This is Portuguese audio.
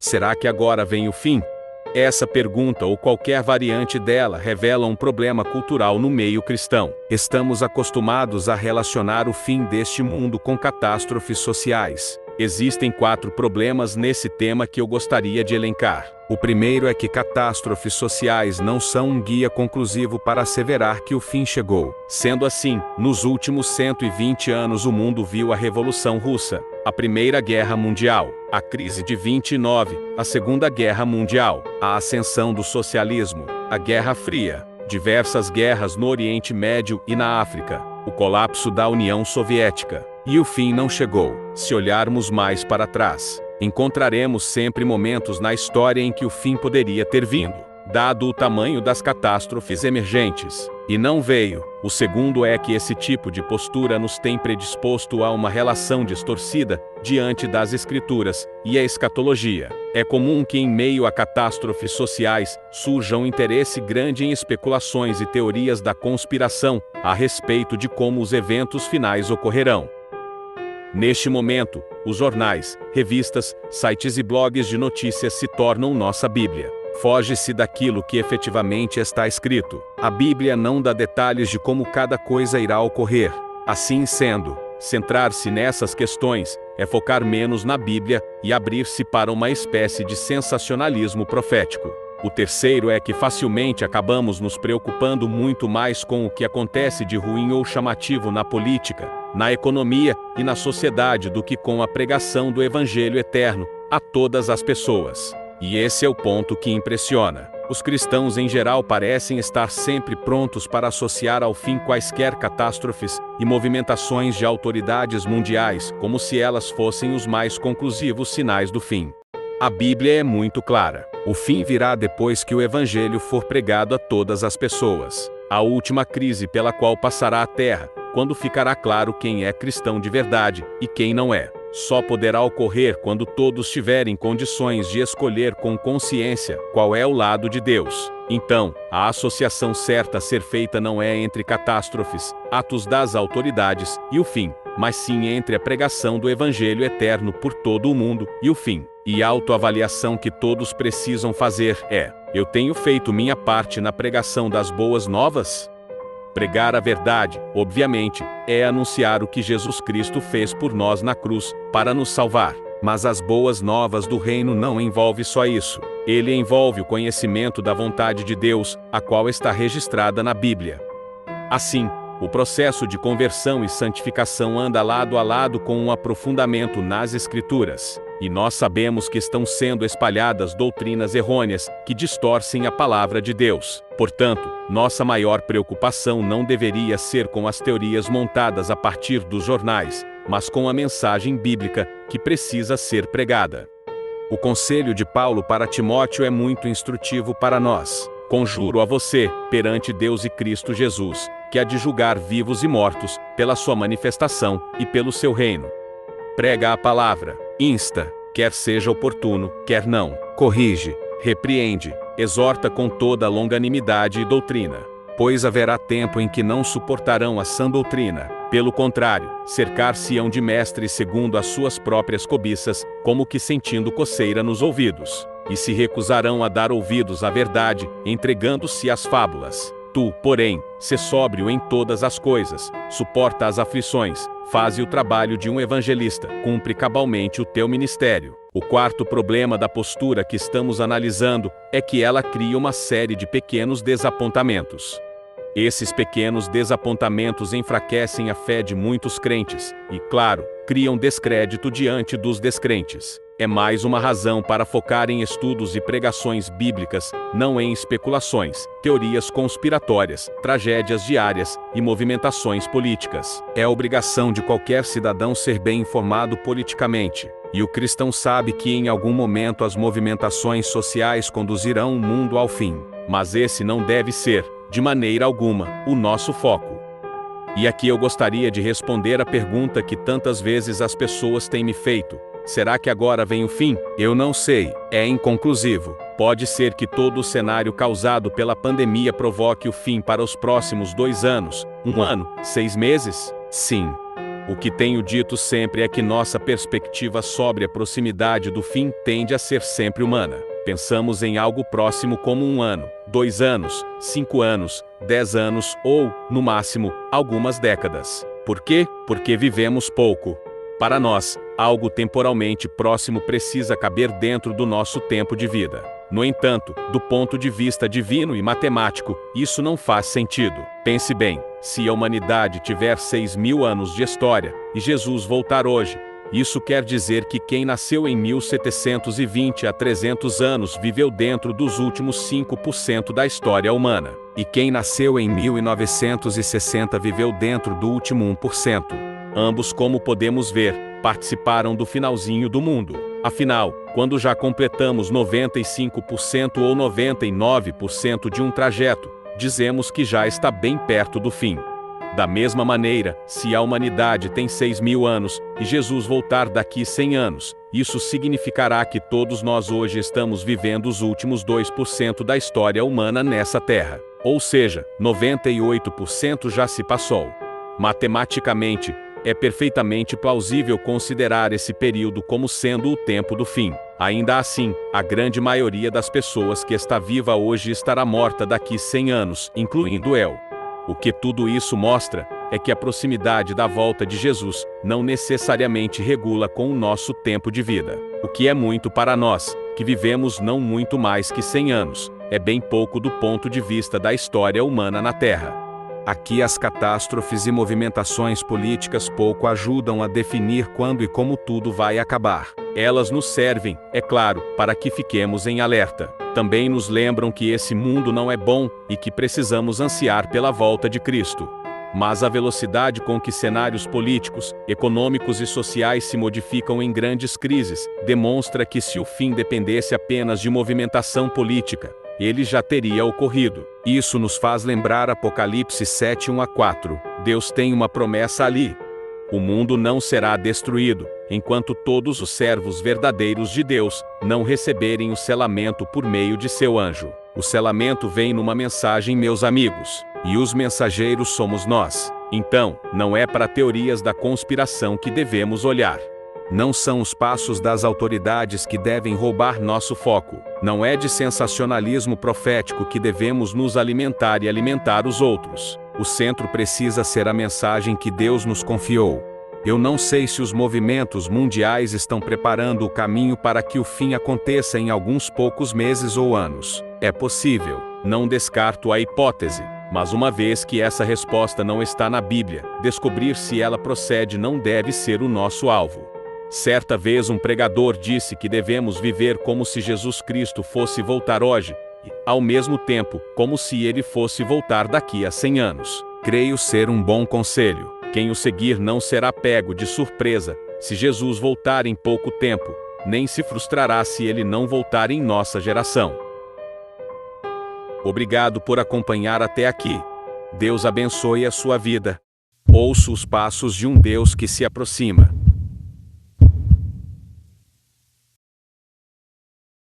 Será que agora vem o fim? Essa pergunta ou qualquer variante dela revela um problema cultural no meio cristão. Estamos acostumados a relacionar o fim deste mundo com catástrofes sociais. Existem 4 problemas nesse tema que eu gostaria de elencar. O primeiro é que catástrofes sociais não são um guia conclusivo para asseverar que o fim chegou. Sendo assim, nos últimos 120 anos o mundo viu a Revolução Russa, a Primeira Guerra Mundial, a crise de 29, a Segunda Guerra Mundial, a ascensão do socialismo, a Guerra Fria, diversas guerras no Oriente Médio e na África, o colapso da União Soviética. E o fim não chegou. Se olharmos mais para trás, encontraremos sempre momentos na história em que o fim poderia ter vindo, dado o tamanho das catástrofes emergentes. E não veio. O segundo é que esse tipo de postura nos tem predisposto a uma relação distorcida diante das Escrituras e a escatologia. É comum que em meio a catástrofes sociais surja um interesse grande em especulações e teorias da conspiração a respeito de como os eventos finais ocorrerão. Neste momento, os jornais, revistas, sites e blogs de notícias se tornam nossa Bíblia. Foge-se daquilo que efetivamente está escrito. A Bíblia não dá detalhes de como cada coisa irá ocorrer. Assim sendo, centrar-se nessas questões é focar menos na Bíblia e abrir-se para uma espécie de sensacionalismo profético. O terceiro é que facilmente acabamos nos preocupando muito mais com o que acontece de ruim ou chamativo na política, na economia e na sociedade do que com a pregação do Evangelho eterno a todas as pessoas. E esse é o ponto que impressiona. Os cristãos em geral parecem estar sempre prontos para associar ao fim quaisquer catástrofes e movimentações de autoridades mundiais, como se elas fossem os mais conclusivos sinais do fim. A Bíblia é muito clara. O fim virá depois que o Evangelho for pregado a todas as pessoas. A última crise pela qual passará a terra, quando ficará claro quem é cristão de verdade e quem não é. Só poderá ocorrer quando todos tiverem condições de escolher com consciência qual é o lado de Deus. Então, a associação certa a ser feita não é entre catástrofes, atos das autoridades e o fim, mas sim entre a pregação do Evangelho eterno por todo o mundo e o fim. E a autoavaliação que todos precisam fazer é: eu tenho feito minha parte na pregação das boas novas? Pregar a verdade, obviamente, é anunciar o que Jesus Cristo fez por nós na cruz, para nos salvar. Mas as boas novas do reino não envolve só isso. Ele envolve o conhecimento da vontade de Deus, a qual está registrada na Bíblia. Assim, o processo de conversão e santificação anda lado a lado com um aprofundamento nas Escrituras. E nós sabemos que estão sendo espalhadas doutrinas errôneas que distorcem a palavra de Deus. Portanto, nossa maior preocupação não deveria ser com as teorias montadas a partir dos jornais, mas com a mensagem bíblica que precisa ser pregada. O conselho de Paulo para Timóteo é muito instrutivo para nós. Conjuro a você, perante Deus e Cristo Jesus, que há de julgar vivos e mortos, pela sua manifestação e pelo seu reino. Prega a palavra, insta, quer seja oportuno, quer não, corrige, repreende, exorta com toda a longanimidade e doutrina. Pois haverá tempo em que não suportarão a sã doutrina. Pelo contrário, cercar-se-ão de mestres segundo as suas próprias cobiças, como que sentindo coceira nos ouvidos. E se recusarão a dar ouvidos à verdade, entregando-se às fábulas. Tu, porém, sê sóbrio em todas as coisas, suporta as aflições, faze o trabalho de um evangelista, cumpre cabalmente o teu ministério. O quarto problema da postura que estamos analisando é que ela cria uma série de pequenos desapontamentos. Esses pequenos desapontamentos enfraquecem a fé de muitos crentes e, claro, criam descrédito diante dos descrentes. É mais uma razão para focar em estudos e pregações bíblicas, não em especulações, teorias conspiratórias, tragédias diárias e movimentações políticas. É obrigação de qualquer cidadão ser bem informado politicamente. E o cristão sabe que em algum momento as movimentações sociais conduzirão o mundo ao fim. Mas esse não deve ser, de maneira alguma, o nosso foco. E aqui eu gostaria de responder a pergunta que tantas vezes as pessoas têm me feito: será que agora vem o fim? Eu não sei, é inconclusivo. Pode ser que todo o cenário causado pela pandemia provoque o fim para os próximos 2 anos, 1 ano, 6 meses? Sim. O que tenho dito sempre é que nossa perspectiva sobre a proximidade do fim tende a ser sempre humana. Pensamos em algo próximo como 1 ano, 2 anos, 5 anos, 10 anos ou, no máximo, algumas décadas. Por quê? Porque vivemos pouco. Para nós, algo temporalmente próximo precisa caber dentro do nosso tempo de vida. No entanto, do ponto de vista divino e matemático, isso não faz sentido. Pense bem, se a humanidade tiver 6.000 anos de história, e Jesus voltar hoje, isso quer dizer que quem nasceu em 1720 a 300 anos viveu dentro dos últimos 5% da história humana. E quem nasceu em 1960 viveu dentro do último 1%. Ambos, como podemos ver, participaram do finalzinho do mundo. Afinal, quando já completamos 95% ou 99% de um trajeto, dizemos que já está bem perto do fim. Da mesma maneira, se a humanidade tem 6.000 anos, e Jesus voltar daqui 100 anos, isso significará que todos nós hoje estamos vivendo os últimos 2% da história humana nessa Terra. Ou seja, 98% já se passou. Matematicamente, é perfeitamente plausível considerar esse período como sendo o tempo do fim. Ainda assim, a grande maioria das pessoas que está viva hoje estará morta daqui 100 anos, incluindo eu. O que tudo isso mostra é que a proximidade da volta de Jesus não necessariamente regula com o nosso tempo de vida. O que é muito para nós, que vivemos não muito mais que 100 anos, é bem pouco do ponto de vista da história humana na Terra. Aqui as catástrofes e movimentações políticas pouco ajudam a definir quando e como tudo vai acabar. Elas nos servem, é claro, para que fiquemos em alerta. Também nos lembram que esse mundo não é bom e que precisamos ansiar pela volta de Cristo. Mas a velocidade com que cenários políticos, econômicos e sociais se modificam em grandes crises demonstra que se o fim dependesse apenas de movimentação política, ele já teria ocorrido. Isso nos faz lembrar Apocalipse 7:1-4. Deus tem uma promessa ali. O mundo não será destruído, enquanto todos os servos verdadeiros de Deus não receberem o selamento por meio de seu anjo. O selamento vem numa mensagem, meus amigos, e os mensageiros somos nós. Então, não é para teorias da conspiração que devemos olhar. Não são os passos das autoridades que devem roubar nosso foco. Não é de sensacionalismo profético que devemos nos alimentar e alimentar os outros. O centro precisa ser a mensagem que Deus nos confiou. Eu não sei se os movimentos mundiais estão preparando o caminho para que o fim aconteça em alguns poucos meses ou anos. É possível, não descarto a hipótese. Mas uma vez que essa resposta não está na Bíblia, descobrir se ela procede não deve ser o nosso alvo. Certa vez um pregador disse que devemos viver como se Jesus Cristo fosse voltar hoje, e, ao mesmo tempo, como se ele fosse voltar daqui a 100 anos. Creio ser um bom conselho. Quem o seguir não será pego de surpresa se Jesus voltar em pouco tempo, nem se frustrará se ele não voltar em nossa geração. Obrigado por acompanhar até aqui. Deus abençoe a sua vida. Ouça os passos de um Deus que se aproxima.